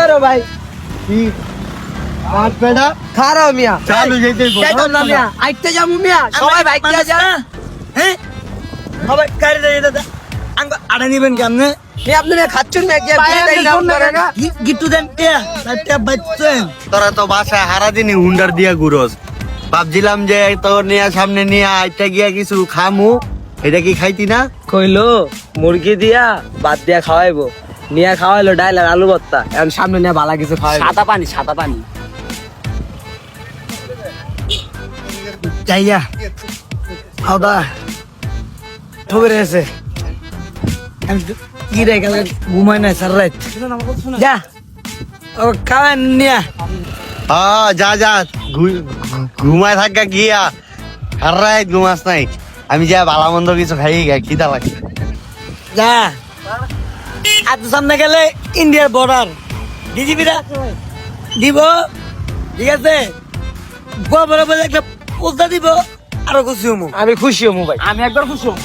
আরো ভাই কি আট পেডা খারাপ মিয়া চালু যেতে যাইতাম না মিয়া আইতে যাবো মিয়া সবাই বাইক দিয়ে যা হ্যাঁ সবাই গাড়ি দিয়ে দাদা আঙ্গ আড়া নিবেন কেমনে মিয়া আপনি মিয়া খাচ্ছুন মিয়া গিয়ে দিয়ে দেই না করে না গিট্টু দেন টিয়া টিয়া বাচ্চেন তোরা তো বাসায় হারাদিনই হুন্ডার দিয়া ঘুরোস ভাবছিলাম যে তোর নিয়ে সামনে নিয়ে আইটা গিয়া কিছু খামু এটা কি খাইতি না কইলো মুরগি দিয়া ভাত দিয়া খাওয়াইবো নিয়া খাওয়াইলো ডাইল আর আলু ভর্তা এখন সামনে নিয়ে ভালো কিছু খাওয়াইবো সাদা পানি যাইয়া আদা ঠকে রয়েছে কি রে গেলে ঘুমাই নাই সার রাত যা ও খাওয়ান নিয়া হ্যাঁ যা যা ঘুমায় থাকা গিয়া আর রাত ঘুমাস নাই আমি যা ভালো মন্দ কিছু খাই গা খিদা লাগে যা আর সামনে গেলে ইন্ডিয়ার বর্ডার ডিজিপিরা দিব ঠিক আছে গোয়া বরাবর একটা পোস্তা দিব আরো খুশি হমু আমি খুশি হমু ভাই আমি একবার খুশি হমু